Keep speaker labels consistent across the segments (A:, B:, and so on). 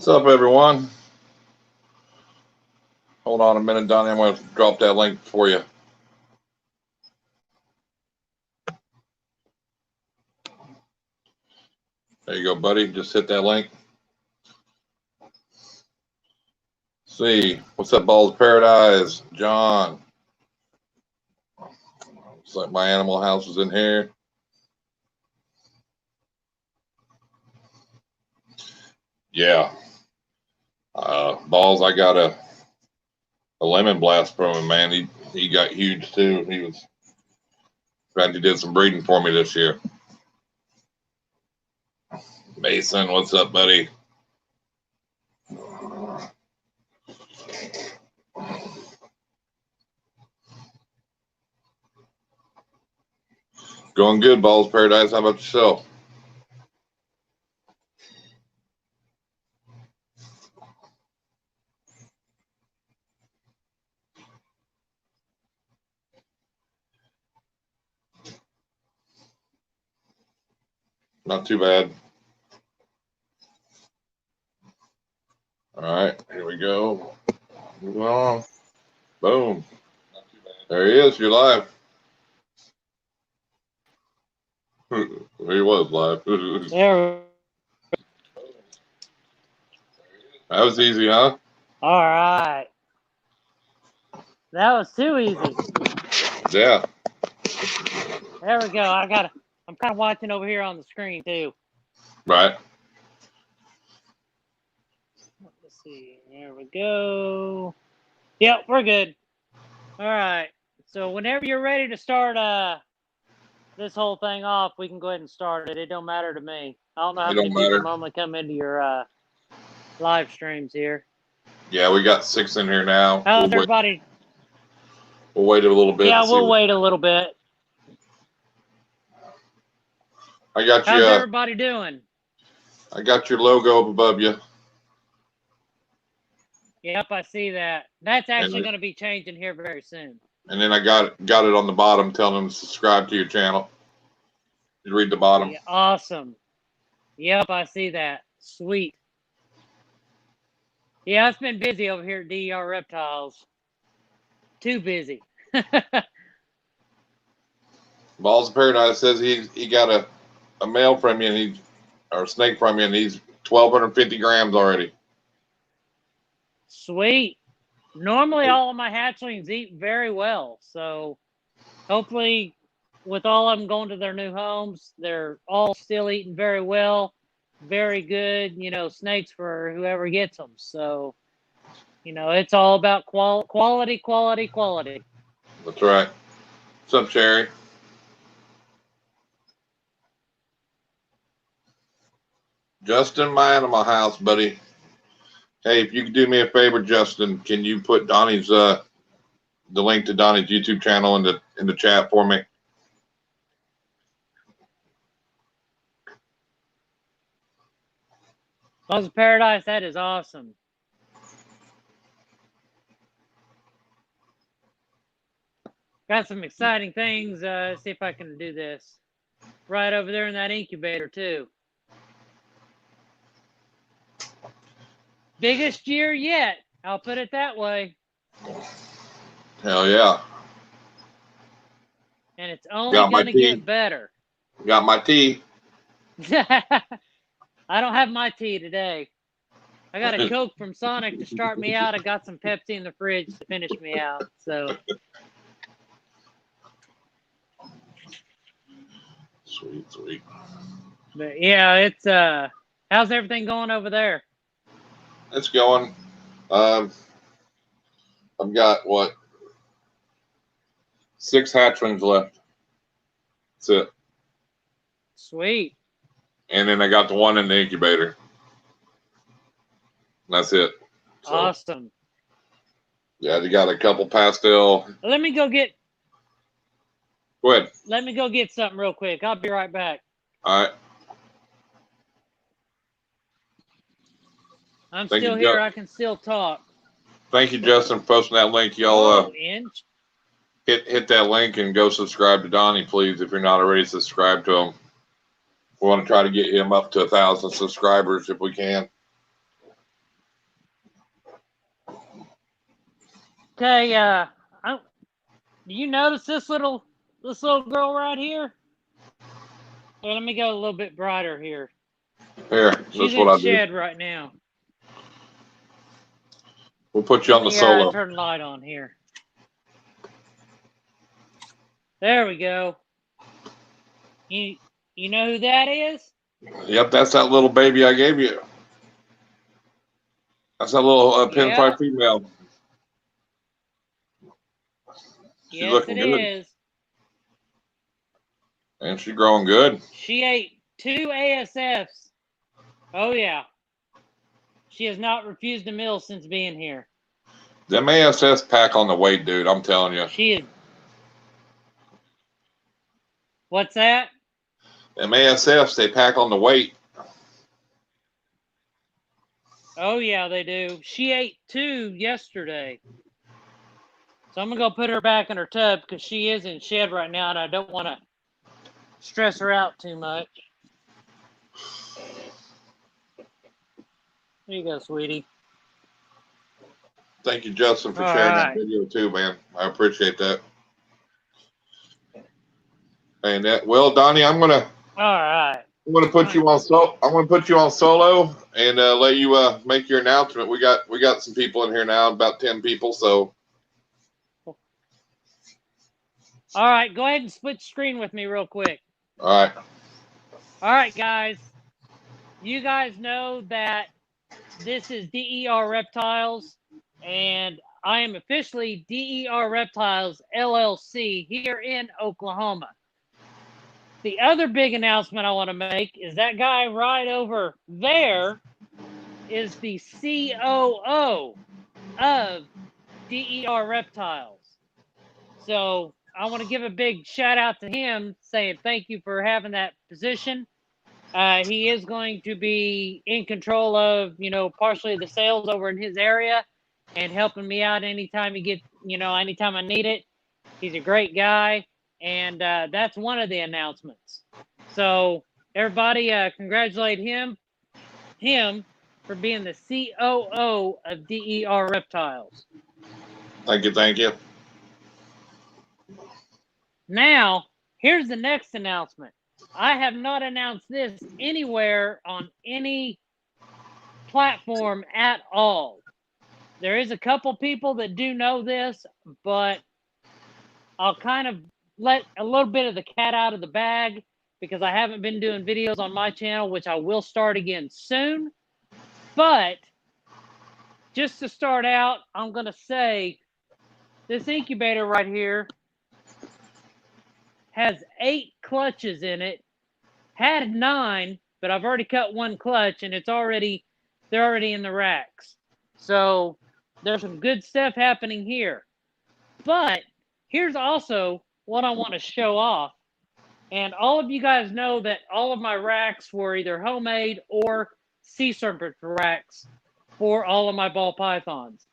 A: What's up, everyone? Hold on a minute, Donnie. I'm going to drop that link for you. There you go, buddy. Just hit that link. See, what's up, Balls of Paradise? John. Looks like my animal house is in here. Yeah. Balls, I got a lemon blast from him, man. He got huge too. He was glad he did some breeding for me this year. Mason, what's up, buddy? Going good, Balls of Paradise. How about yourself? Not too bad. All right, here we go. Move on. Boom. There he is. You're live. He was live.
B: There.
A: That was easy, huh?
B: All right. That was too easy.
A: Yeah.
B: There we go. I'm kind of watching over here on the screen too.
A: Right.
B: Let's see. There we go. Yep, we're good. All right. So whenever you're ready to start this whole thing off, we can go ahead and start it. It don't matter to me. I don't know how many people normally come into your live streams here.
A: Yeah, we got 6 in here now.
B: How's everybody?
A: We'll wait a little bit.
B: Yeah, we'll wait a little bit.
A: I got you.
B: How's everybody doing?
A: I got your logo up above you.
B: Yep, I see that. That's actually going to be changing here very soon.
A: And then I got it on the bottom telling them to subscribe to your channel. You read the bottom.
B: Yeah, awesome. Yep, I see that. Sweet. Yeah, it's been busy over here at DER Reptiles. Too busy.
A: Balls of Paradise says he got a male from you or a snake from you, and he's 1,250 grams already.
B: Sweet. Normally, all of my hatchlings eat very well. So, hopefully, with all of them going to their new homes, they're all still eating very well. Very good, snakes for whoever gets them. So, it's all about quality.
A: That's right. What's up, Sherry? Justin, my animal house, buddy. Hey, if you could do me a favor, Justin, can you put Donnie's the link to Donnie's YouTube channel in the chat for me?
B: Balls of Paradise, that is awesome. Got some exciting things. Let's see if I can do this. Right over there in that incubator, too. Biggest year yet. I'll put it that way.
A: Hell yeah.
B: And it's only going to get better.
A: Got my tea.
B: I don't have my tea today. I got a Coke from Sonic to start me out. I got some Pepsi in the fridge to finish me out. So.
A: Sweet.
B: But yeah, it's how's everything going over there?
A: It's going. I've got 6 hatchlings left. That's it.
B: Sweet.
A: And then I got the one in the incubator. That's it. So,
B: awesome.
A: Yeah, they got a couple pastel.
B: Let me go get.
A: Go ahead.
B: Let me go get something real quick. I'll be right back.
A: All right.
B: I'm still here. I can still talk.
A: Thank you, Justin, for posting that link. Y'all hit that link and go subscribe to Donnie, please, if you're not already subscribed to him. We want to try to get him up to 1,000 subscribers if we can.
B: Okay, do you notice this little girl right here? Well, let me go a little bit brighter here.
A: Here,
B: She's
A: that's
B: in
A: what I do.
B: shed right now.
A: We'll put you on the solo.
B: Turn light on here. There we go. You know who that is?
A: Yep, that's that little baby I gave you. That's that little pinstripe female. She's looking good.
B: Is.
A: And she's growing good.
B: She ate 2 ASFs. Oh, yeah. She has not refused a meal since being here.
A: Them ASS pack on the weight, dude. I'm telling you.
B: She is. What's that?
A: Them ASFs, they pack on the weight.
B: Oh, yeah, they do. She ate 2 yesterday. So I'm going to go put her back in her tub because she is in shed right now, and I don't want to stress her out too much. There you go, sweetie.
A: Thank you, Justin, for sharing that video too, man. I appreciate that. And well, Donnie, I'm gonna put you on solo and let you make your announcement. We got some people in here now, about 10 people. So,
B: all right, go ahead and split screen with me real quick.
A: All
B: right, guys. You guys know that this is DER Reptiles, and I am officially DER Reptiles LLC here in Oklahoma. The other big announcement I want to make is that guy right over there is the COO of DER Reptiles. So I want to give a big shout out to him, saying thank you for having that position. He is going to be in control of, partially the sales over in his area and helping me out anytime anytime I need it. He's a great guy. And that's one of the announcements. So everybody congratulate him for being the COO of DER Reptiles.
A: Thank you.
B: Now, here's the next announcement. I have not announced this anywhere on any platform at all. There is a couple people that do know this, but I'll kind of let a little bit of the cat out of the bag because I haven't been doing videos on my channel, which I will start again soon. But just to start out, I'm going to say this incubator right here has 8 clutches in it. Had 9, but I've already cut 1 clutch, and they're already in the racks. So there's some good stuff happening here. But here's also what I want to show off. And all of you guys know that all of my racks were either homemade or sea serpent racks for all of my ball pythons.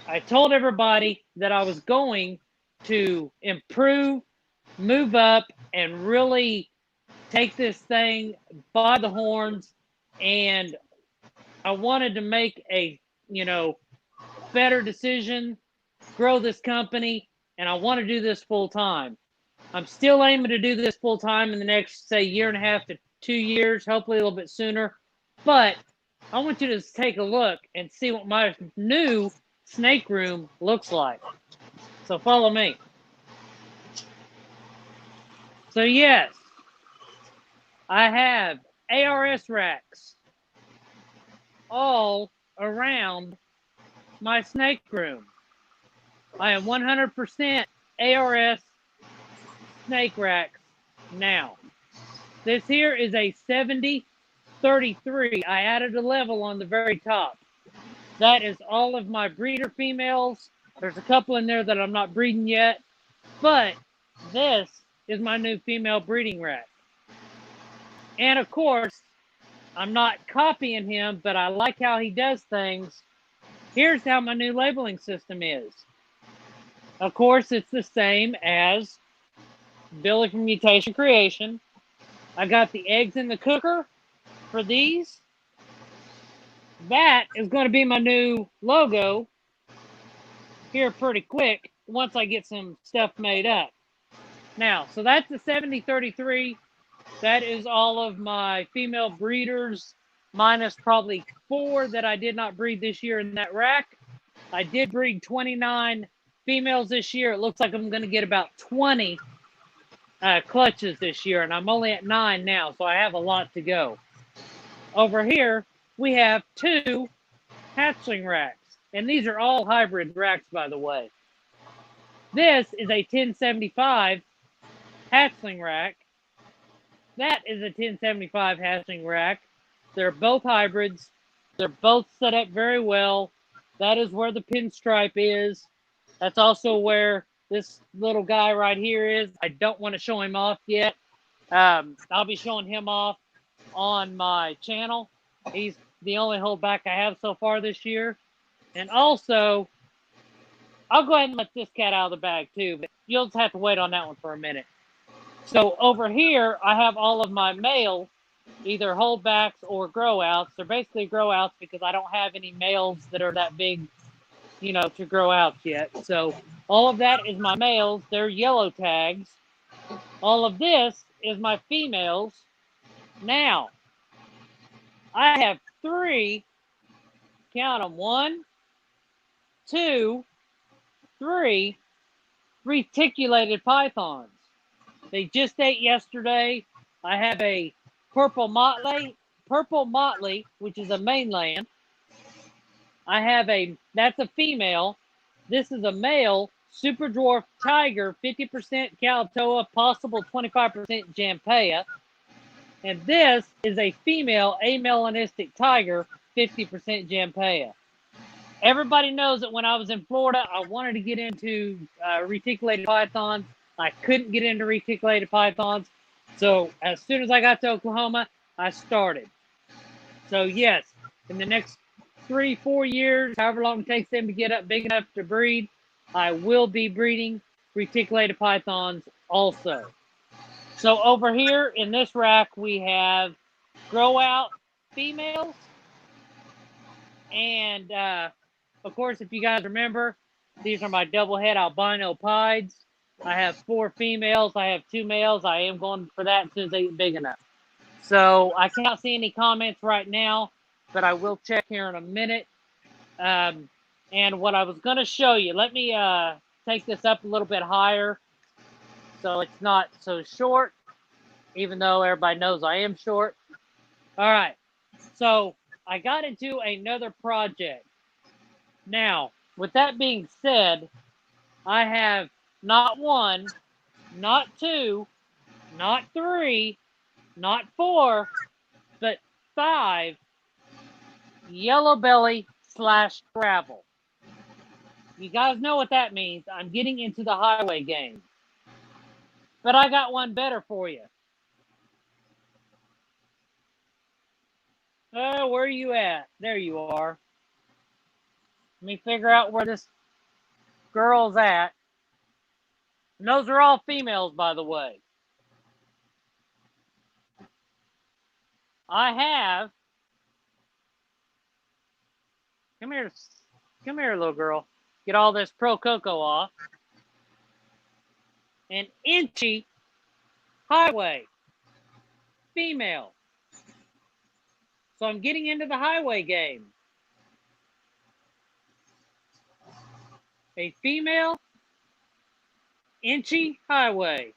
B: I told everybody that I was going to improve, move up, and really take this thing by the horns. And I wanted to make a, better decision, grow this company, and I want to do this full time. I'm still aiming to do this full time in the next, say, 1.5 to 2 years, hopefully a little bit sooner. But I want you to take a look and see what my new snake room looks like. So follow me. So yes, I have ARS racks all around my snake room. I am 100% ARS snake racks now. This here is a 70-33. I added a level on the very top. That is all of my breeder females. There's a couple in there that I'm not breeding yet, but this is my new female breeding rack. And of course, I'm not copying him, but I like how he does things. Here's how my new labeling system is. Of course, it's the same as Billy from Mutation Creation. I got the eggs in the cooker for these. That is going to be my new logo. here pretty quick once I get some stuff made up. Now, so that's the 7033. That is all of my female breeders, minus probably 4 that I did not breed this year in that rack. I did breed 29 females this year. It looks like I'm going to get about 20 clutches this year, and I'm only at 9 now, so I have a lot to go. Over here, we have 2 hatchling racks, and these are all hybrid racks, by the way. This is a 1075 hatchling rack. That is a 1075 hatchling rack. They're both hybrids. They're both set up very well. That is where the pinstripe is. That's also where this little guy right here is. I don't want to show him off yet. I'll be showing him off on my channel. He's the only holdback I have so far this year. And also, I'll go ahead and let this cat out of the bag too, but you'll just have to wait on that one for a minute. So over here, I have all of my male, either holdbacks or grow outs. They're basically grow outs because I don't have any males that are that big, you know, to grow outs yet. So all of that is my males. They're yellow tags. All of this is my females. Now, I have 3, count them, 1, 2, 3 reticulated pythons. They just ate yesterday. I have a purple motley, which is a mainland. I have that's a female. This is a male super dwarf tiger, 50% Calatoa, possible 25% Jampea. And this is a female amelanistic tiger, 50% Jampea. Everybody knows that when I was in Florida, I wanted to get into reticulated pythons. I couldn't get into reticulated pythons. So as soon as I got to Oklahoma, I started. So yes, in the next 3-4 years, however long it takes them to get up big enough to breed, I will be breeding reticulated pythons also. So over here in this rack, we have grow out females. And of course, if you guys remember, these are my double head albino pieds. I have 4 females. I have 2 males. I am going for that as soon as they get big enough. So I cannot see any comments right now, but I will check here in a minute. And what I was going to show you, let me take this up a little bit higher so it's not so short, even though everybody knows I am short. All right. So I got into another project. Now, with that being said, I have not 1, not 2, not 3, not 4, but 5 yellow belly / gravel. You guys know what that means. I'm getting into the highway game. But I got one better for you. Oh, where are you at? There you are. Let me figure out where this girl's at. And those are all females, by the way. I have... Come here, little girl. Get all this Pro Coco off. An Inchy highway. Female. So I'm getting into the highway game. A female Inchy highway.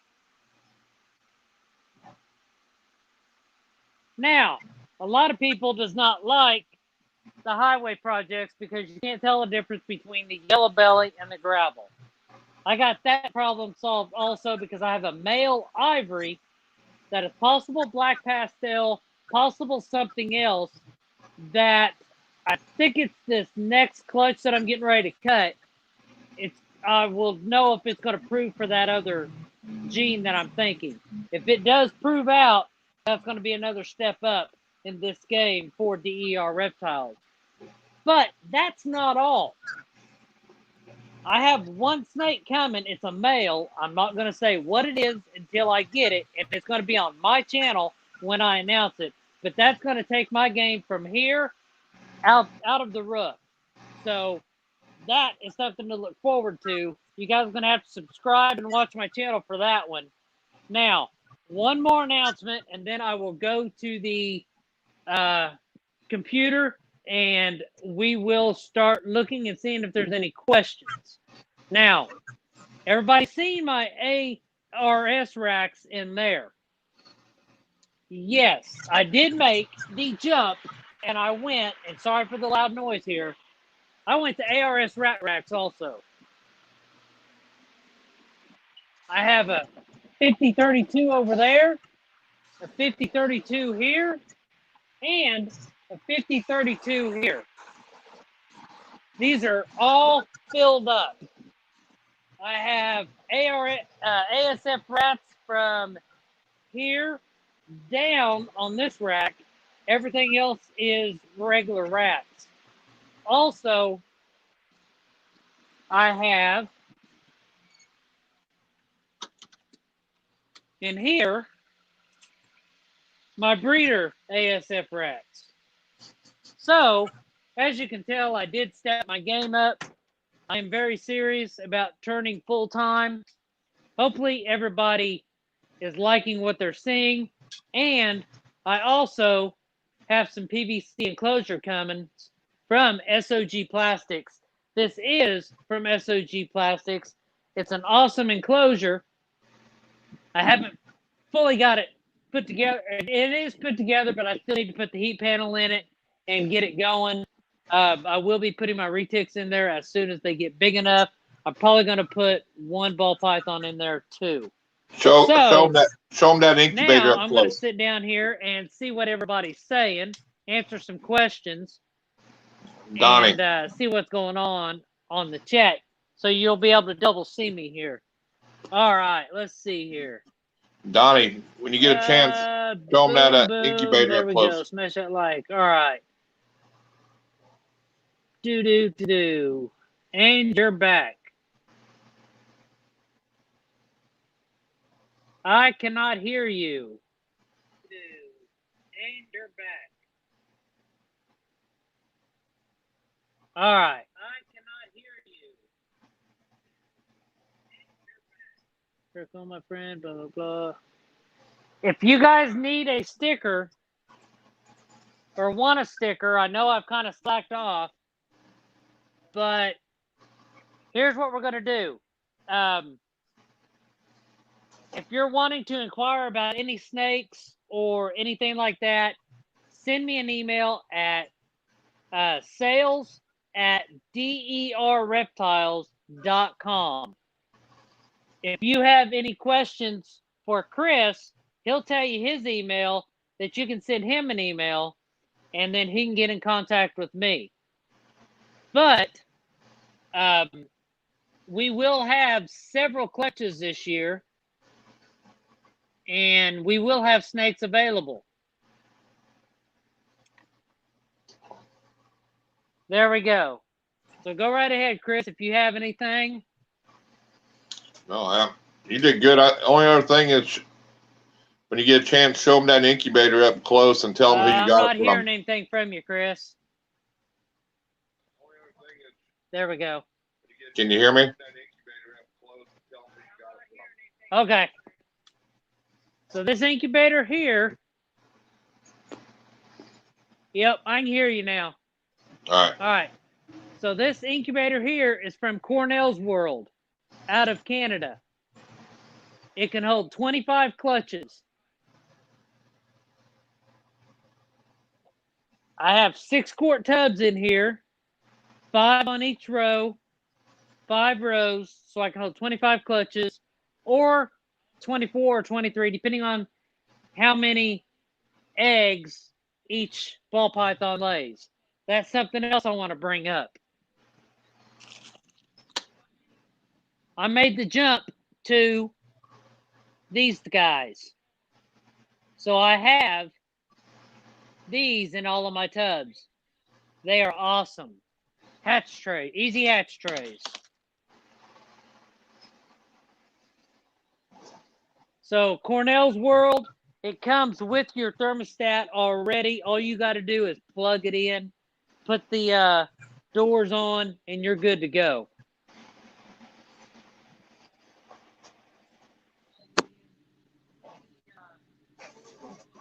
B: Now, a lot of people does not like the highway projects because you can't tell the difference between the yellow belly and the gravel. I got that problem solved also because I have a male ivory that is possible black pastel, possible something else that I think it's this next clutch that I'm getting ready to cut. I will know if it's going to prove for that other gene that I'm thinking. If it does prove out, that's going to be another step up in this game for DER Reptiles. But that's not all. I have one snake coming. It's a male. I'm not going to say what it is until I get it. And it's going to be on my channel when I announce it. But that's going to take my game from here out of the roof. So that is something to look forward to. You guys are going to have to subscribe and watch my channel for that one. Now, one more announcement, and then I will go to the computer, and we will start looking and seeing if there's any questions. Now, everybody's seen my ARS racks in there. Yes, I did make the jump, and I went, and sorry for the loud noise here, I went to ARS rat racks also. I have a 5032 over there, a 5032 here, and a 5032 here. These are all filled up. I have ASF rats from here down on this rack. Everything else is regular rats. Also, I have in here my breeder ASF rats. So, as you can tell, I did step my game up. I am very serious about turning full-time. Hopefully, everybody is liking what they're seeing. And I also have some PVC enclosure coming from SOG Plastics. This is from SOG Plastics. It's an awesome enclosure. I haven't fully got it put together. It is put together, but I still need to put the heat panel in it and get it going. I will be putting my retics in there as soon as they get big enough. I'm probably going to put one ball python in there too.
A: Show them that incubator
B: now
A: up
B: I'm
A: close.
B: going to sit down here and see what everybody's saying, answer some questions,
A: Donnie.
B: and see what's going on the chat. So you'll be able to double see me here. All right, let's see here.
A: Donnie, when you get a chance, show them that incubator
B: there
A: up
B: we
A: close.
B: Go. Smash that like. All right. Do. And you're back. I cannot hear you. And you're back. All right. I cannot hear you. Here come my friend, blah, blah, blah. If you guys need a sticker or want a sticker, I know I've kind of slacked off, but here's what we're going to do. If you're wanting to inquire about any snakes or anything like that, send me an email at sales@derreptiles.com. If you have any questions for Chris, he'll tell you his email that you can send him an email, and then he can get in contact with me. But we will have several clutches this year, and we will have snakes available. There we go. So go right ahead, Chris, if you have anything.
A: No, you did good. Only other thing is, when you get a chance, show them that incubator up close and tell them who you got it from.
B: I'm not hearing anything from you, Chris. There we go.
A: Can you hear me?
B: Okay. So this incubator here. Yep, I can hear you now.
A: All right.
B: All right. So this incubator here is from Cornell's World out of Canada. It can hold 25 clutches. I have 6-quart tubs in here, 5 on each row, 5 rows, so I can hold 25 clutches, or 24 or 23, depending on how many eggs each ball python lays. That's something else I want to bring up. I made the jump to these guys. So I have these in all of my tubs. They are awesome. Hatch tray, easy hatch trays. So Cornell's World, it comes with your thermostat already. All you got to do is plug it in, put the doors on, and you're good to go.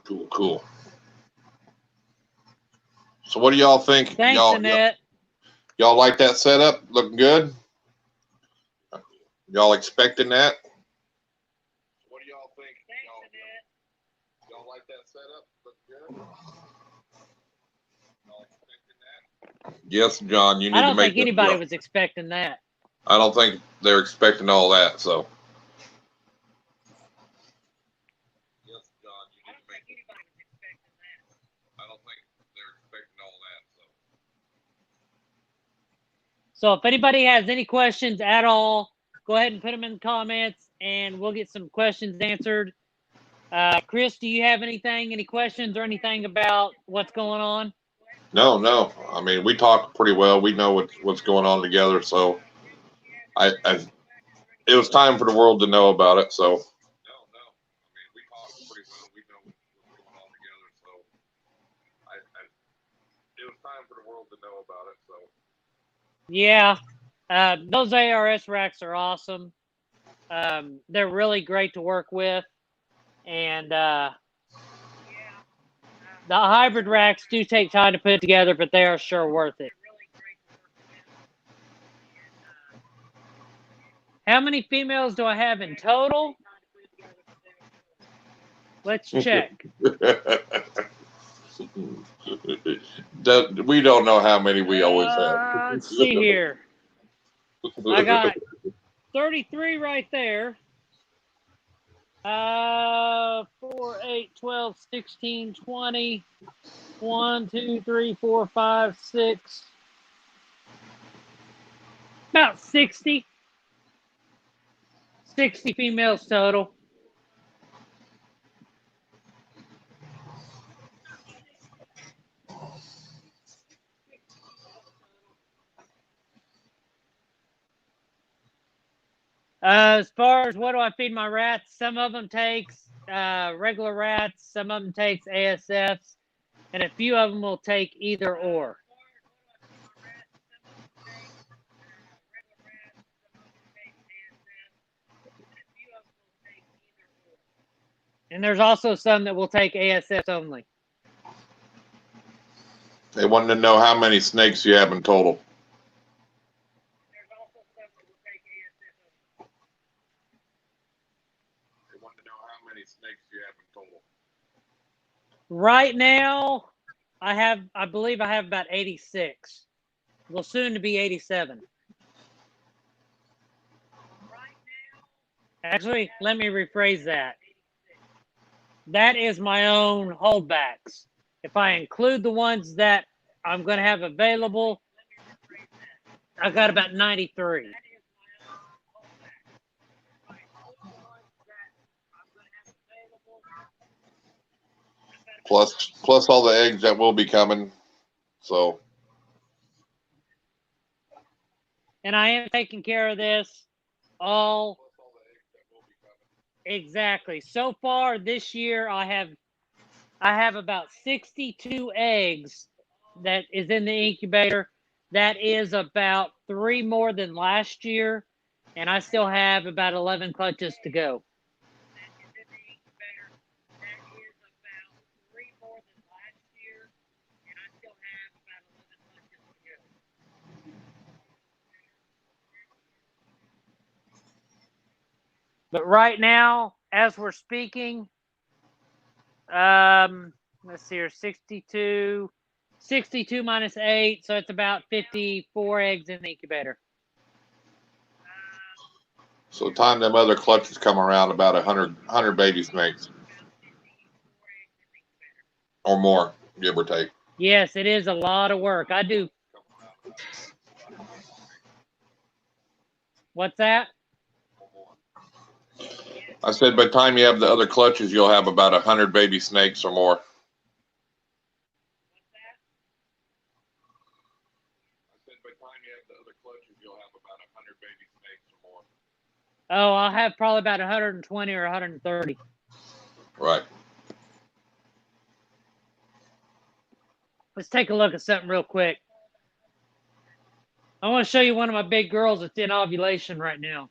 A: Cool, cool. So what do y'all think?
B: Thanks, Annette.
A: Y'all like that setup? Looking good? Y'all expecting that? What do y'all think? Y'all like that setup? Looking good? Y'all expecting that? Yes, John, you need to make
B: I don't think anybody was expecting that.
A: I don't think they're expecting all that, so. Yes, John, you need to make anybody was expecting that. I don't think they're expecting all that, so.
B: So if anybody has any questions at all, go ahead and put them in the comments, and we'll get some questions answered. Chris, do you have any questions or anything about what's going on?
A: No. I mean, we talk pretty well. We know what's going on together. So, it was time for the world to know about it. So, no. I mean, we talk pretty well. We know what's going on together. So, it was time for the world to know about it. So,
B: yeah, those ARS racks are awesome. They're really great to work with, and the hybrid racks do take time to put together, but they are sure worth it. How many females do I have in total? Let's check.
A: We don't know how many we always have.
B: Let's see here. I got 33 right there. 4, 8, 12, 16, 20. 1, 2, 3, 4, 5, 6. About 60. 60 females total. As far as what do I feed my rats, some of them takes regular rats, some of them takes ASFs, and a few of them will take either or. And there's also some that will take ASFs only.
A: They wanted to know how many snakes you have in total. They wanted to know how many snakes you have in total.
B: Right now, I believe I have about 86. Well, soon to be 87. Actually, let me rephrase that. That is my own holdbacks. If I include the ones that I'm going to have available, I've got about 93.
A: Plus all the eggs that will be coming. So.
B: And I am taking care of this all. Exactly. So far this year, I have about 62 eggs that is in the incubator. That is about 3 more than last year, and I still have about 11 clutches to go. But right now, as we're speaking, let's see here, 62 minus 8, so it's about 54 eggs in the incubator.
A: So time them other clutches come around, about 100 baby snakes. Or more, give or take.
B: Yes, it is a lot of work. I do. What's that?
A: I said by the time you have the other clutches, you'll have about 100 baby snakes or more.
B: Oh, I'll have probably about 120 or 130.
A: Right.
B: Let's take a look at something real quick. I want to show you one of my big girls that's in ovulation right now.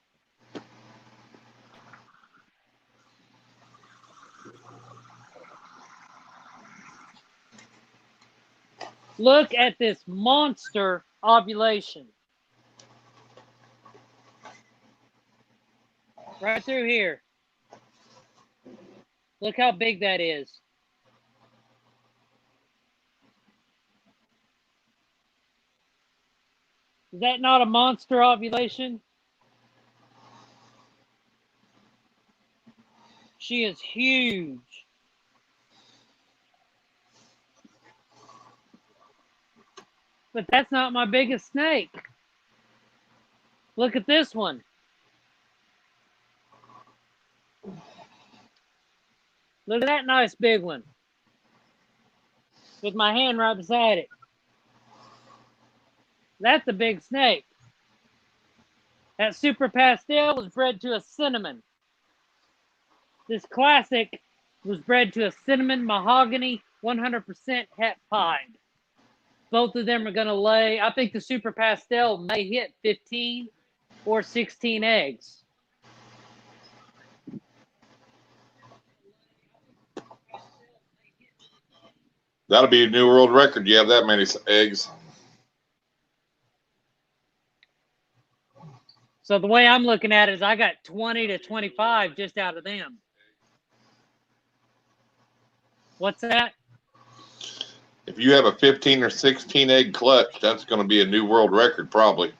B: Look at this monster ovulation. Right through here. Look how big that is. Is that not a monster ovulation? She is huge. But that's not my biggest snake. Look at this one. Look at that nice big one. With my hand right beside it. That's a big snake. That super pastel was bred to a cinnamon. This classic was bred to a cinnamon mahogany 100% het pied. Both of them are going to lay, I think the super pastel may hit 15 or 16 eggs.
A: That'll be a new world record. You have that many eggs.
B: So the way I'm looking at it is I got 20 to 25 just out of them. What's that?
A: If you have a 15 or 16 egg clutch, that's going to be a new world record probably. If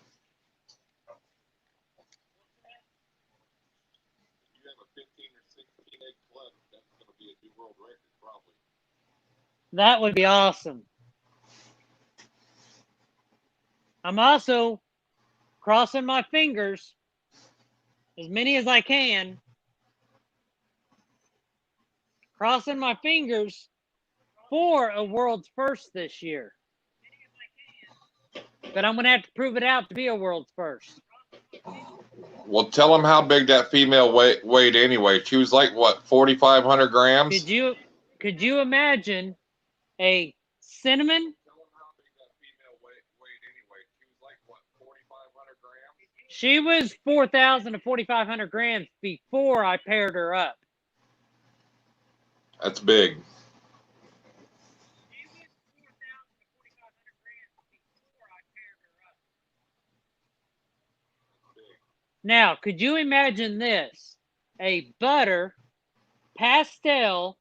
A: you have a 15 or 16 egg clutch, that's going to be a new world record probably.
B: That would be awesome. I'm also crossing my fingers, as many as I can, crossing my fingers for a world's first this year. But I'm going to have to prove it out to be a world's first.
A: Well, tell them how big that female weighed anyway. She was like, what, 4,500 grams?
B: Could you imagine a cinnamon?
A: Tell them how big that female weighed anyway. She was like, what, 4,500 grams?
B: She was 4,000 to 4,500 grams before I paired her up.
A: That's big.
B: Now, could you imagine this? A butter pastel.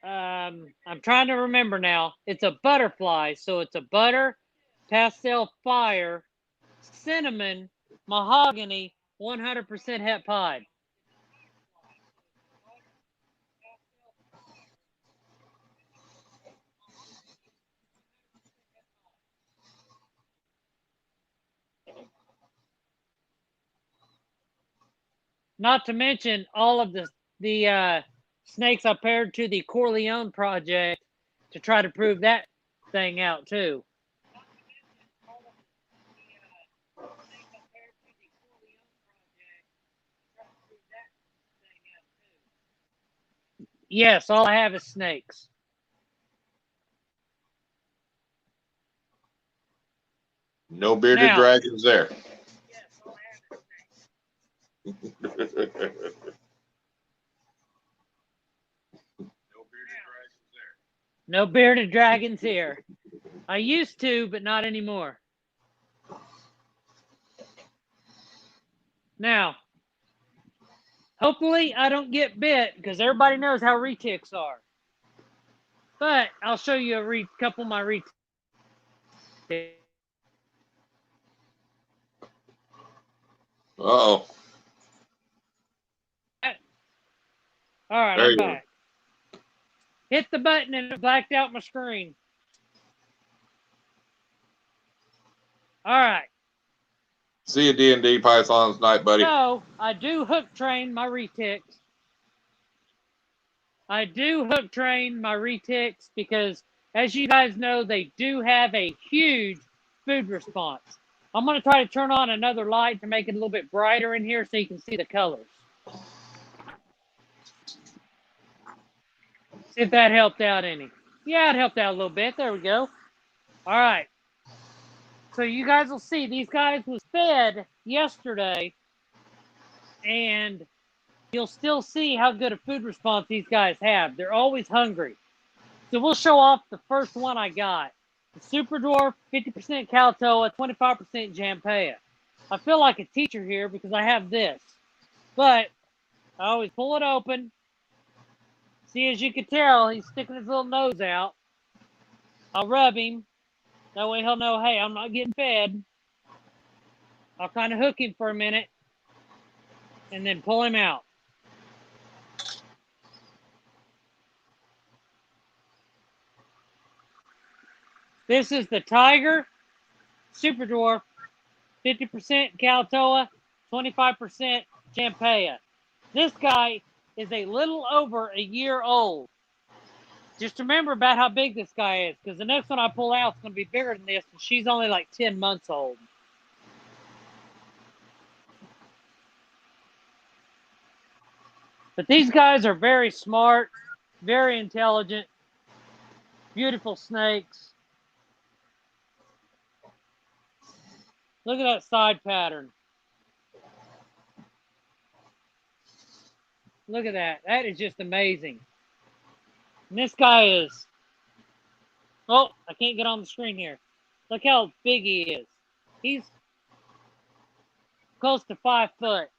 B: I'm trying to remember now. It's a butterfly, so it's a butter pastel fire cinnamon mahogany 100% het pied. Not to mention all of the snakes I paired to the Corleone project to try to prove that thing out too. Yes, all I have is snakes.
A: No bearded dragons there.
B: Yes, all I have is no bearded dragons here. I used to, but not anymore. Now, hopefully I don't get bit because everybody knows how retics are. But I'll show you a couple of my retics.
A: Uh-oh.
B: All right,
A: There
B: I'm
A: you
B: back. Hit the button and it blacked out my screen. All right.
A: See you D&D Pythons night, buddy.
B: So, I do hook train my retics. Because, as you guys know, they do have a huge food response. I'm going to try to turn on another light to make it a little bit brighter in here so you can see the colors. See if that helped out any. Yeah, it helped out a little bit. There we go. All right. So you guys will see these guys was fed yesterday, and you'll still see how good a food response these guys have. They're always hungry. So we'll show off the first one I got. The Super Dwarf, 50% Caltoa, 25% Jampea. I feel like a teacher here because I have this. But I always pull it open. See, as you can tell, he's sticking his little nose out. I'll rub him. That way he'll know, hey, I'm not getting fed. I'll kind of hook him for a minute and then pull him out. This is the Tiger Super Dwarf, 50% Caltoa, 25% Jampea. This guy is a little over a year old. Just remember about how big this guy is, because the next one I pull out is going to be bigger than this, and she's only like 10 months old. But these guys are very smart, very intelligent, beautiful snakes. Look at that side pattern. Look at that. That is just amazing. And this guy is, oh, I can't get on the screen here. Look how big he is. He's close to 5 foot.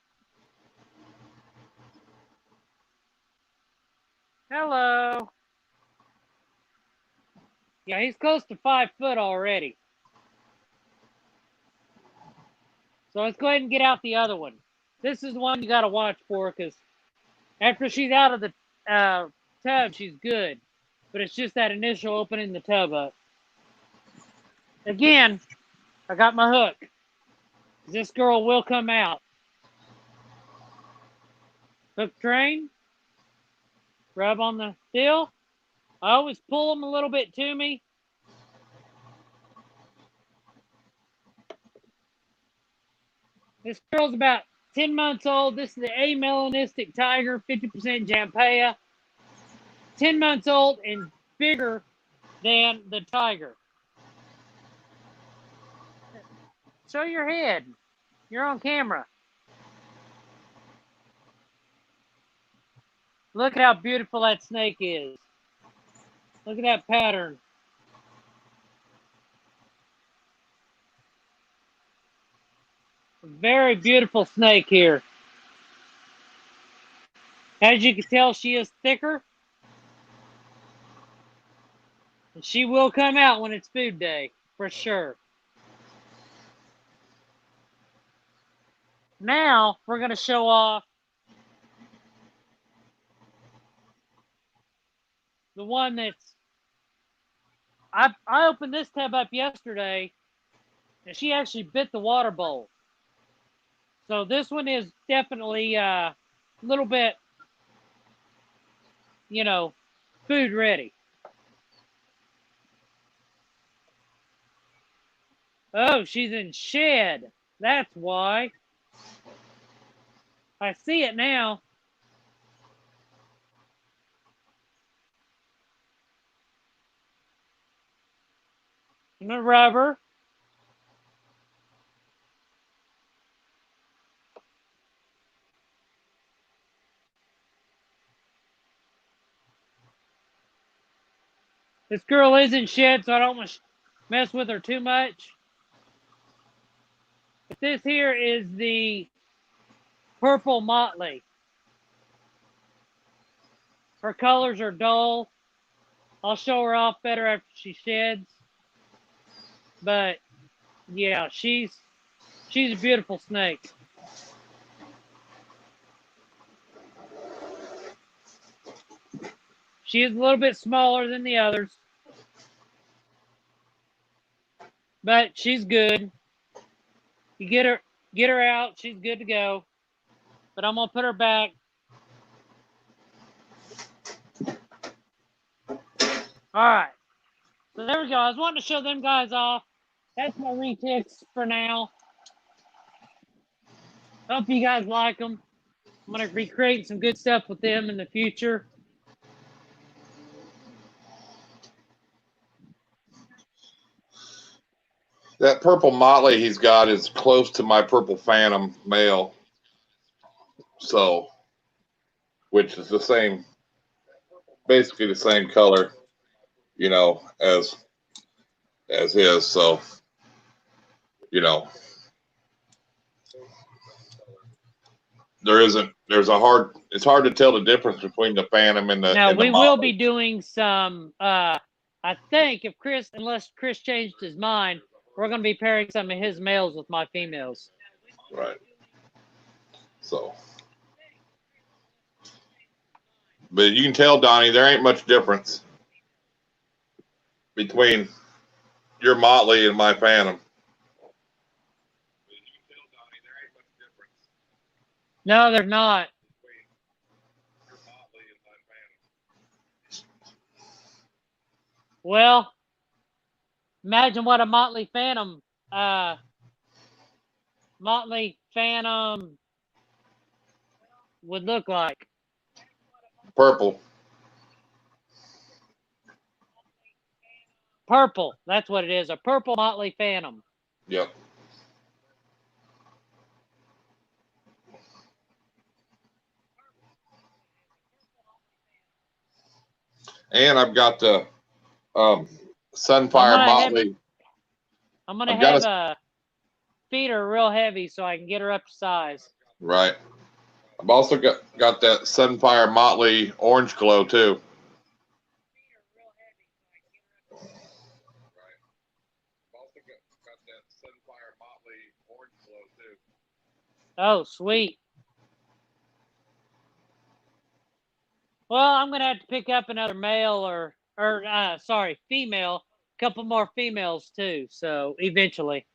B: Hello. Yeah, he's close to 5 foot already. So let's go ahead and get out the other one. This is the one you got to watch for, because after she's out of the tub, she's good. But it's just that initial opening the tub up. Again, I got my hook. This girl will come out. Hook train. Rub on the steel. I always pull them a little bit to me. This girl's about 10 months old. This is the amelanistic tiger, 50% Jampea. 10 months old and bigger than the tiger. Show your head. You're on camera. Look at how beautiful that snake is. Look at that pattern. Very beautiful snake here. As you can tell, she is thicker. And she will come out when it's food day, for sure. Now, we're going to show off the one that's... I opened this tub up yesterday, and she actually bit the water bowl. So this one is definitely a little bit, you know, food ready. Oh, she's in shed. That's why. I see it now. I'm gonna rub her. This girl is in shed, so I don't want to mess with her too much. But this here is the purple motley. Her colors are dull. I'll show her off better after she sheds. But yeah, she's a beautiful snake. She is a little bit smaller than the others, but she's good. You get her out, she's good to go. But I'm gonna put her back. All right. So there we go. I was wanting to show them guys off. That's my retics for now. Hope you guys like them. I'm going to recreate some good stuff with them in the future.
A: That purple motley he's got is close to my purple phantom male. So, which is the same, basically the same color, you know, as his. So, you know, it's hard to tell the difference between the phantom and the
B: Now we will
A: motley.
B: be doing some. I think unless Chris changed his mind, we're going to be pairing some of his males with my females.
A: Right. So, but you can tell, Donnie, there ain't much difference between your motley and my phantom.
B: No, they're not. Well, imagine what a motley phantom would look like.
A: Purple.
B: Purple. That's what it is. A purple motley phantom.
A: Yep. And I've got the Sunfire motley.
B: I'm gonna have a feed her real heavy so I can get her up to size.
A: Right. I've also got that Sunfire motley orange glow too.
B: Oh, sweet. Well, I'm gonna have to pick up another male or female. A couple more females too. So eventually.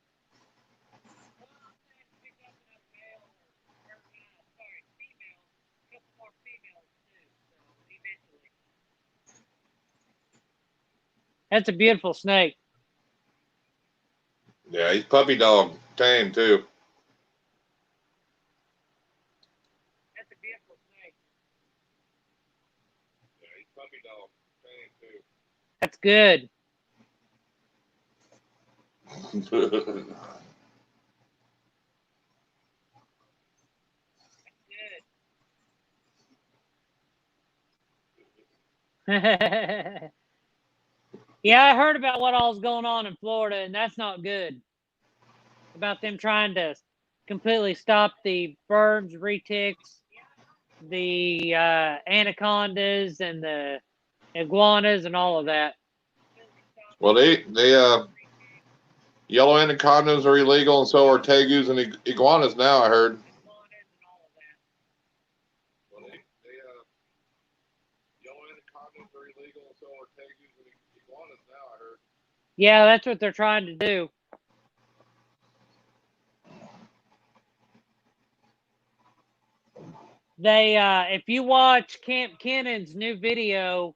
B: That's a beautiful snake.
A: Yeah, he's puppy dog tame too.
B: That's a beautiful snake.
A: Yeah, he's puppy dog tame too.
B: That's good. Yeah, I heard about what all's going on in Florida, and that's not good. About them trying to completely stop the birds, reticks, the anacondas, and the iguanas, and all of that.
A: Well, they yellow anacondas are illegal, and so are tegus and iguanas now. I heard.
B: Yeah, that's what they're trying to do. They, if you watch Camp Kennan's new video,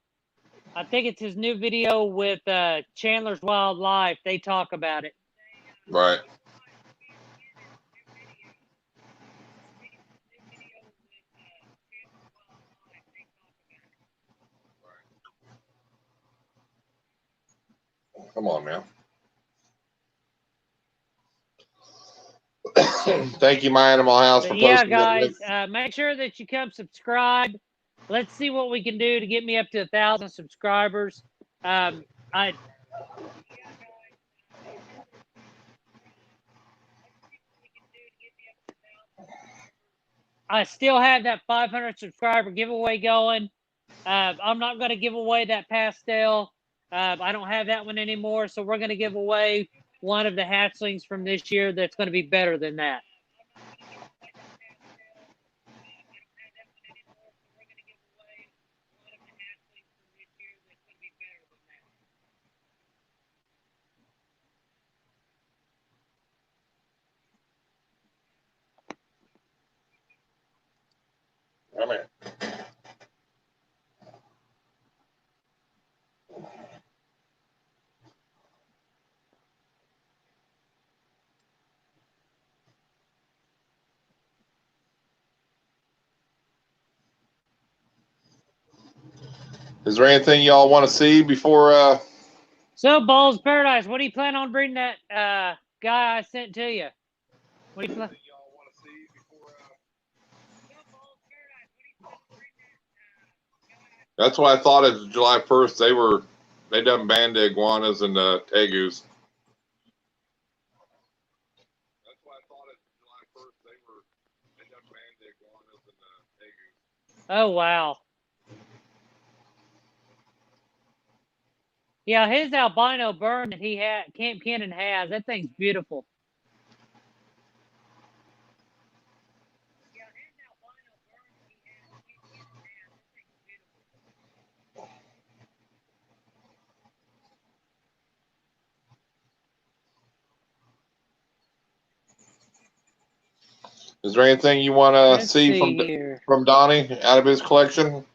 B: I think it's his new video with Chandler's Wildlife, they talk about it.
A: Right. Come on, man. Thank you, My Animal House, for posting
B: guys, make sure that you come subscribe. Let's see what we can do to get me up to 1,000 subscribers. I still have that 500 subscriber giveaway going. I'm not going to give away that pastel. I don't have that one anymore, so we're going to give away one of the hatchlings from this year that's going to be better than that.
A: Come here. Is there anything y'all want to see before
B: So, Balls Paradise, what do you plan on breeding that guy I sent to you? What do you plan?
A: That's why I thought it's July 1st. They done banned the iguanas and the tegus. That's why I thought it's July 1st. They done banned the iguanas and the tegus.
B: Oh, wow. Yeah, his albino burn that he had, Camp Cannon has, that thing's beautiful.
A: Is there anything you want to
B: Let's
A: see
B: here.
A: from Donnie out of his collection? Is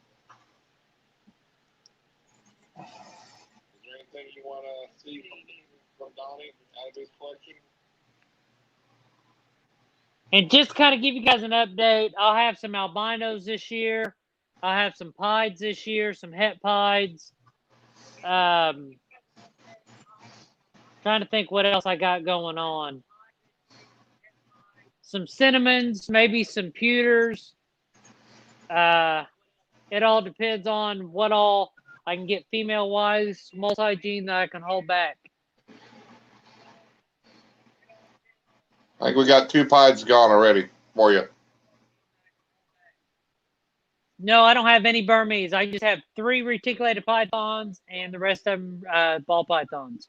A: there anything you want to see from Donnie out of his collection?
B: And just kind of give you guys an update, I'll have some albinos this year. I'll have some pieds this year, some het pieds. Trying to think what else I got going on. Some cinnamons, maybe some pewters. It all depends on what all I can get female-wise, multi-gene that I can hold back.
A: I think we got 2 pieds gone already for you.
B: No, I don't have any Burmese. I just have 3 reticulated pythons and the rest of them ball pythons.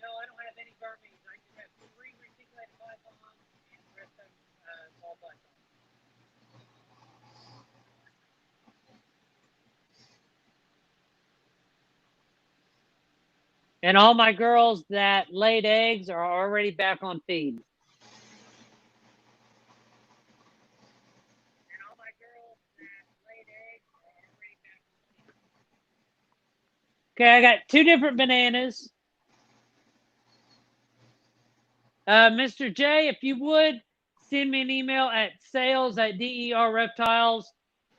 B: No, I don't have any Burmese. I just have 3 reticulated pythons and the rest of them ball pythons. And all my girls that laid eggs are already back on feed. Okay, I got 2 different bananas. Mr. J, if you would, send me an email at sales@DER Reptiles.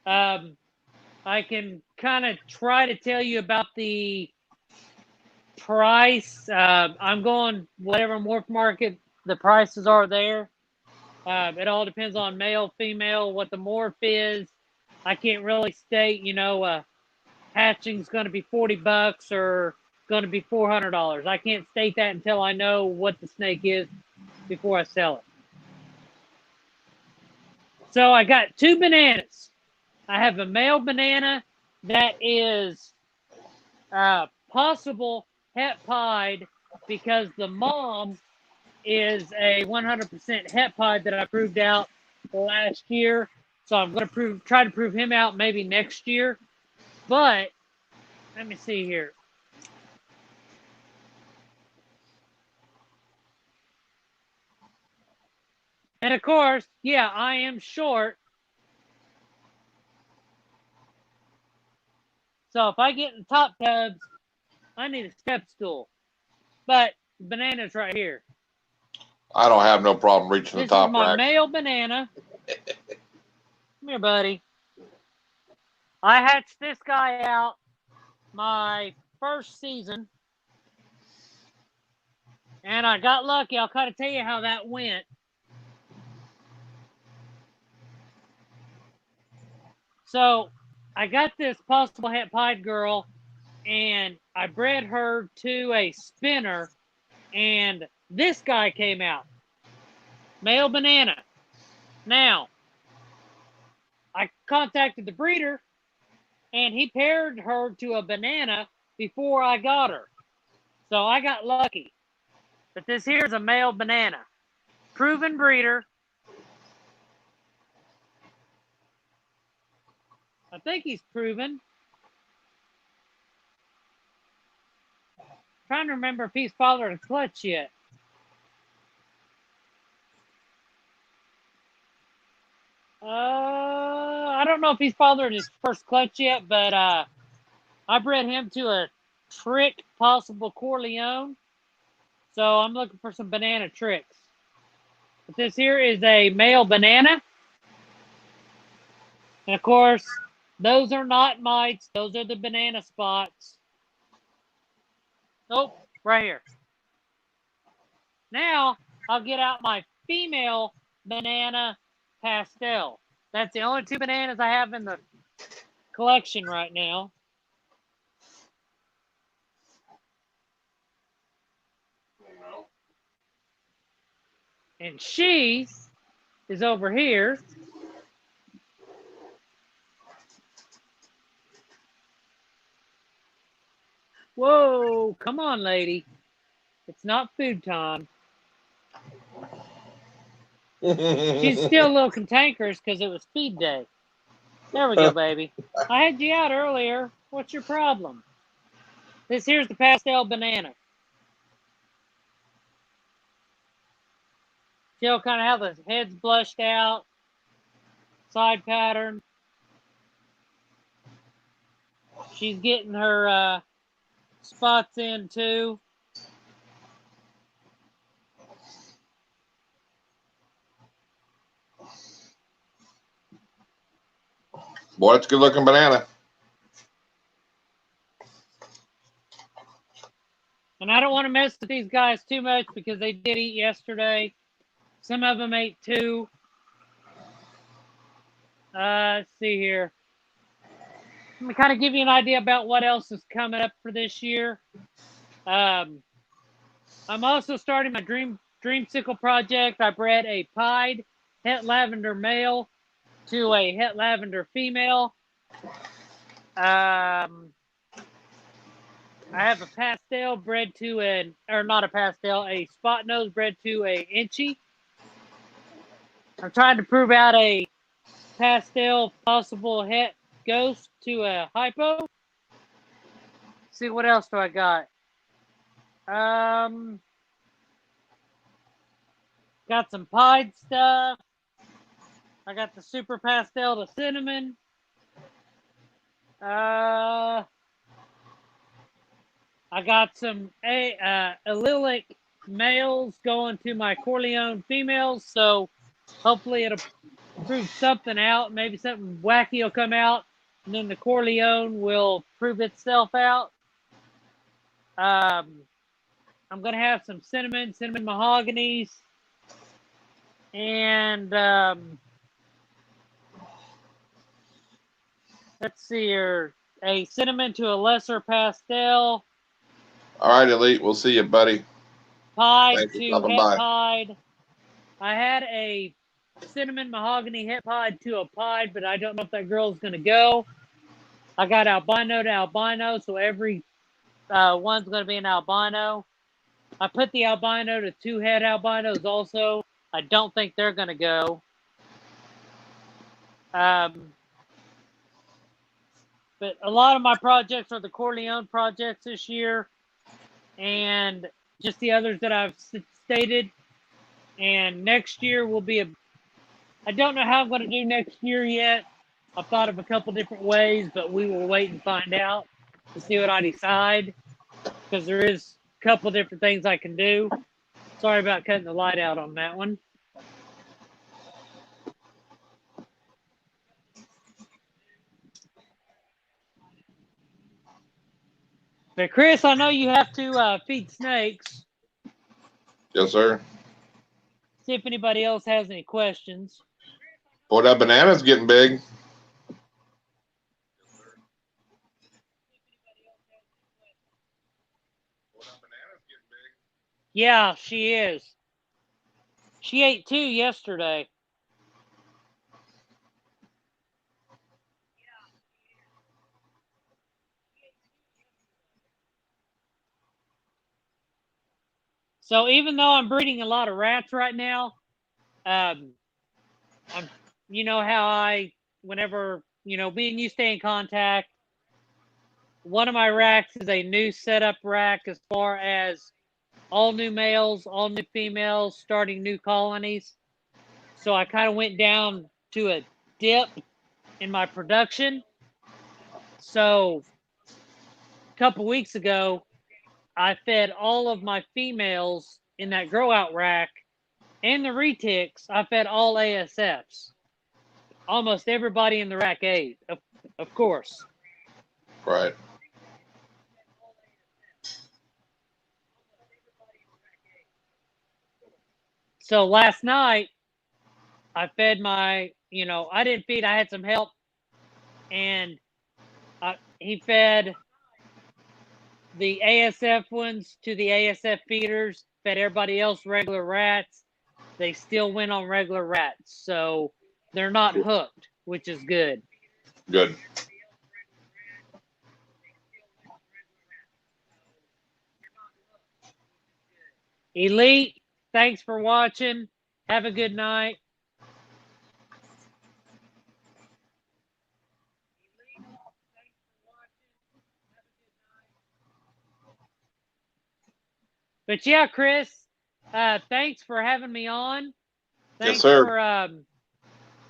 B: I can kind of try to tell you about the price. I'm going whatever morph market the prices are there. It all depends on male, female, what the morph is. I can't really state, hatching's going to be $40 or going to be $400. I can't state that until I know what the snake is before I sell it. So I got 2 bananas. I have a male banana that is possible het pied because the mom is a 100% het pied that I proved out last year. So I'm going to try to prove him out maybe next year. But let me see here. And of course, yeah, I am short. So if I get in top tubs, I need a step stool. But banana's right here.
A: I don't have no problem reaching the top
B: rack. This is my male banana. Come here, buddy. I hatched this guy out my first season. And I got lucky. I'll kind of tell you how that went. So I got this possible het pied girl, and I bred her to a spinner, and this guy came out. Male banana. Now, I contacted the breeder, and he paired her to a banana before I got her. So I got lucky. But this here is a male banana. Proven breeder. I think he's proven. Trying to remember if he's fathered a clutch yet. I don't know if he's fathered his first clutch yet, but I bred him to a trick possible Corleone. So I'm looking for some banana tricks. But this here is a male banana. And of course, those are not mites. Those are the banana spots. Oh, right here. Now I'll get out my female banana pastel. That's the only 2 bananas I have in the collection right now. And she is over here. Whoa, come on, lady. It's not food time. She's still a little cantankerous because it was feed day. There we go, baby. I had you out earlier. What's your problem? This here's the pastel banana. See how kind of how the head's blushed out, side pattern. She's getting her spots in too.
A: Boy, it's a good looking banana.
B: And I don't want to mess with these guys too much because they did eat yesterday. Some of them ate too. Let's see here. Let me kind of give you an idea about what else is coming up for this year. I'm also starting my dreamsicle project. I bred a pied het lavender male to a het lavender female. I have a pastel bred to a spot nose bred to a inchy. I'm trying to prove out a pastel possible het ghost to a hypo. Let's see what else do I got? Got some pied stuff. I got the super pastel to cinnamon. I got some allylic males going to my Corleone females, so hopefully it'll prove something out. Maybe something wacky will come out, and then the Corleone will prove itself out. I'm going to have some cinnamon mahoganies, and let's see here, a cinnamon to a lesser pastel.
A: All right, Elite. We'll see you, buddy.
B: Pied to het pied. I had a cinnamon mahogany het pied to a pied, but I don't know if that girl's going to go. I got albino to albino, so every one's going to be an albino. I put the albino to 2 het albinos also. I don't think they're going to go. But a lot of my projects are the Corleone projects this year, and just the others that I've stated. And next year will be I don't know how I'm going to do next year yet. I've thought of a couple different ways, but we will wait and find out to see what I decide, because there is a couple different things I can do. Sorry about cutting the light out on that one. But Chris, I know you have to feed snakes.
A: Yes, sir.
B: See if anybody else has any questions.
A: Boy, that banana's getting big.
B: Yeah, she is. She ate 2 yesterday. So even though I'm breeding a lot of rats right now, you know how whenever, me and you stay in contact, one of my racks is a new setup rack as far as all new males, all new females, starting new colonies. So I kind of went down to a dip in my production. So a couple weeks ago, I fed all of my females in that grow out rack and the retics. I fed all ASFs. Almost everybody in the rack ate, of course.
A: Right.
B: So last night, I fed my, I didn't feed, I had some help. And he fed the ASF ones to the ASF feeders, fed everybody else regular rats. They still went on regular rats. So they're not hooked, which is good.
A: Good.
B: Elite, thanks for watching. Have a good night. But yeah, Chris, thanks for having me on. Thanks
A: Yes, sir.
B: for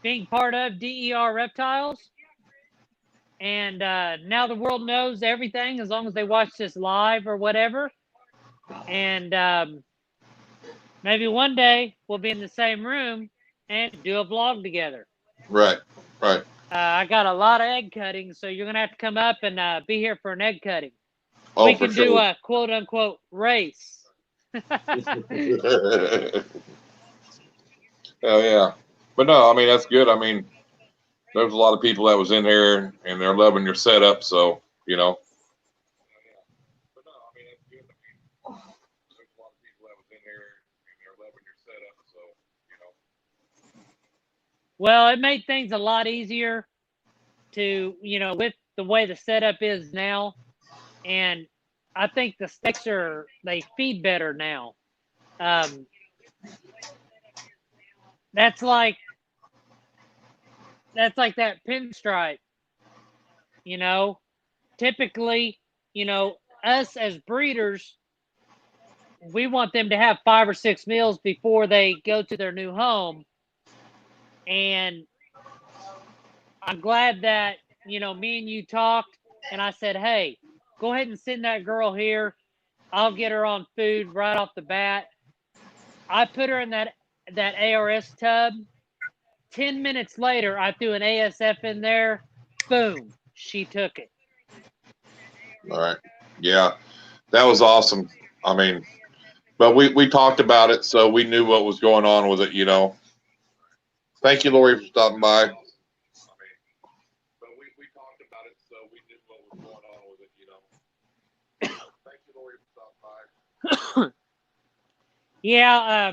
B: being part of DER Reptiles. And now the world knows everything as long as they watch this live or whatever. And maybe one day we'll be in the same room and do a vlog together.
A: Right, right.
B: I got a lot of egg cutting, so you're going to have to come up and be here for an egg cutting.
A: Oh,
B: we
A: for
B: can
A: sure.
B: do a quote-unquote race.
A: Oh, yeah. But no, I mean, that's good. I mean, there's a lot of people that was in here and they're loving your setup. So, you know. But no, I mean, that's good. I mean, there's a lot of people that was in here and they're loving your setup. So, you know.
B: Well, it made things a lot easier to, with the way the setup is now. And I think the snakes they feed better now. That's like that pinstripe, typically, us as breeders, we want them to have 5 or 6 meals before they go to their new home. And I'm glad that, me and you talked and I said, hey, go ahead and send that girl here. I'll get her on food right off the bat. I put her in that ARS tub. 10 minutes later, I threw an ASF in there. Boom. She took it.
A: All right. Yeah. That was awesome. I mean, but we talked about it, so we knew what was going on with it, Thank you, Lori, for stopping by. I mean, but we talked about it, so we knew what was going on with it, Thank you, Lori, for stopping by.
B: Yeah,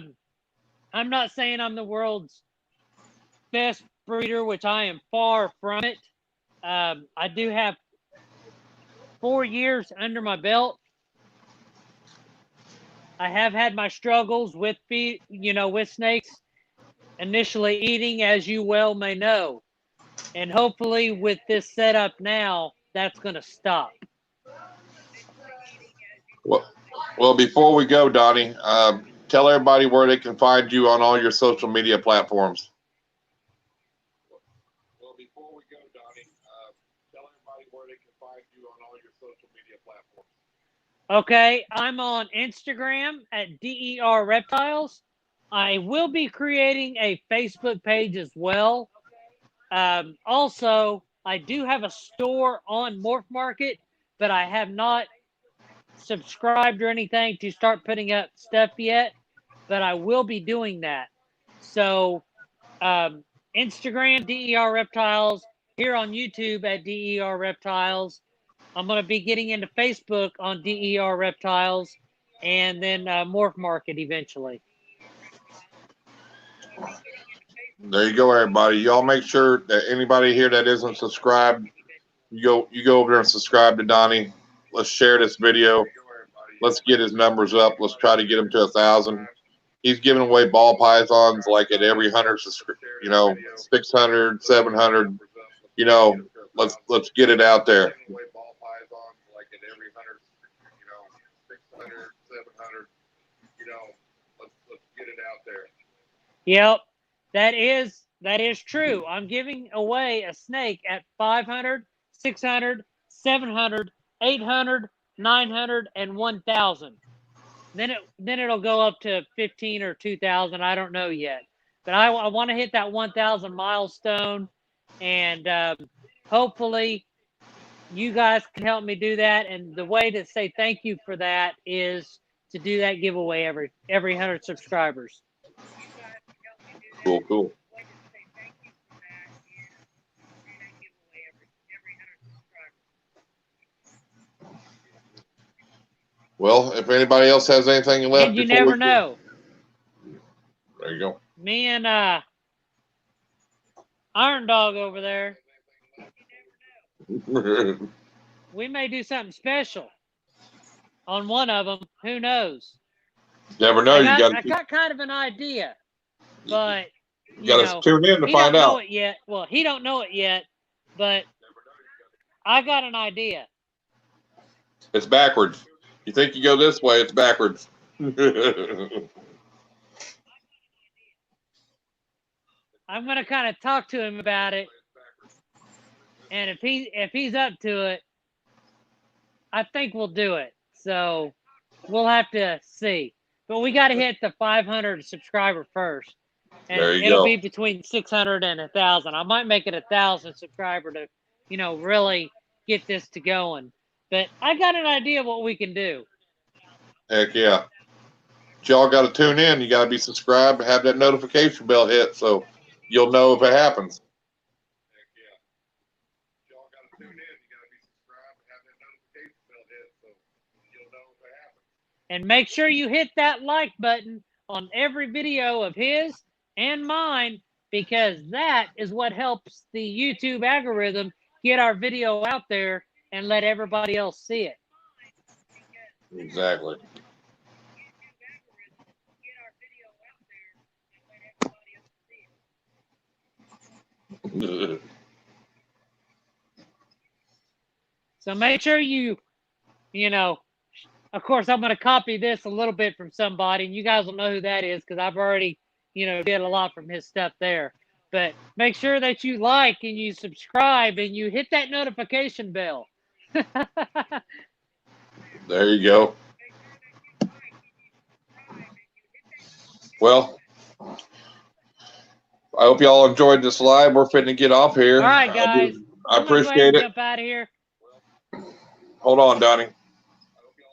B: I'm not saying I'm the world's best breeder, which I am far from it. I do have 4 years under my belt. I have had my struggles with with snakes initially eating, as you well may know. And hopefully with this setup now, that's going to stop.
A: Well, before we go, Donnie, tell everybody where they can find you on all your social media platforms. Well, before we go, Donnie, tell everybody where they can find you on all your social media platforms.
B: Okay, I'm on Instagram at DER Reptiles. I will be creating a Facebook page as well. Also, I do have a store on Morph Market, but I have not subscribed or anything to start putting up stuff yet, but I will be doing that. So, Instagram, DER Reptiles, here on YouTube at DER Reptiles. I'm going to be getting into Facebook on DER Reptiles, and then Morph Market eventually.
A: There you go, everybody. Y'all make sure that anybody here that isn't subscribed, you go over there and subscribe to Donnie. Let's share this video. Let's get his numbers up. Let's try to get him to 1,000. He's giving away ball pythons like at every 100, 600, 700. Let's get it out there.
B: Yep, that is true. I'm giving away a snake at 500, 600, 700, 800, 900, and 1,000. Then it'll go up to 15 or 2,000. I don't know yet, but I want to hit that 1,000 milestone, and hopefully you guys can help me do that. And the way to say thank you for that is to do that giveaway every 100 subscribers.
A: Cool, cool. Well, if anybody else has anything left,
B: And you
A: before
B: never
A: we
B: know.
A: there you go.
B: Me and Irondogg over there, we may do something special on one of them. Who knows?
A: Never know.
B: I
A: You
B: got kind of an idea, but you
A: got to
B: know,
A: tune in to
B: he
A: find
B: don't know
A: out.
B: it yet. Well, he don't know it yet, but I got an idea.
A: It's backwards. You think you go this way, it's backwards.
B: I'm gonna kind of talk to him about it, and if he's up to it, I think we'll do it. So we'll have to see. But we got to hit the 500 subscriber first, and
A: There you
B: it'll
A: go.
B: be between 600 and 1,000. I might make it 1,000 subscriber to, really get this to going. But I got an idea what we can do.
A: Heck yeah. But y'all got to tune in. You got to be subscribed and have that notification bell hit so you'll know if it happens.
B: And make sure you hit that like button on every video of his and mine, because that is what helps the YouTube algorithm get our video out there and let everybody else see it.
A: Exactly.
B: So make sure of course, I'm going to copy this a little bit from somebody, and you guys will know who that is because I've already, did a lot from his stuff there. But make sure that you like and you subscribe and you hit that notification bell.
A: There you go. Well, I hope y'all enjoyed this live. We're fitting to get off here.
B: All right, guys.
A: I appreciate it.
B: Jump out of here.
A: Hold on, Donnie.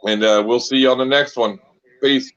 A: And we'll see you on the next one. Peace.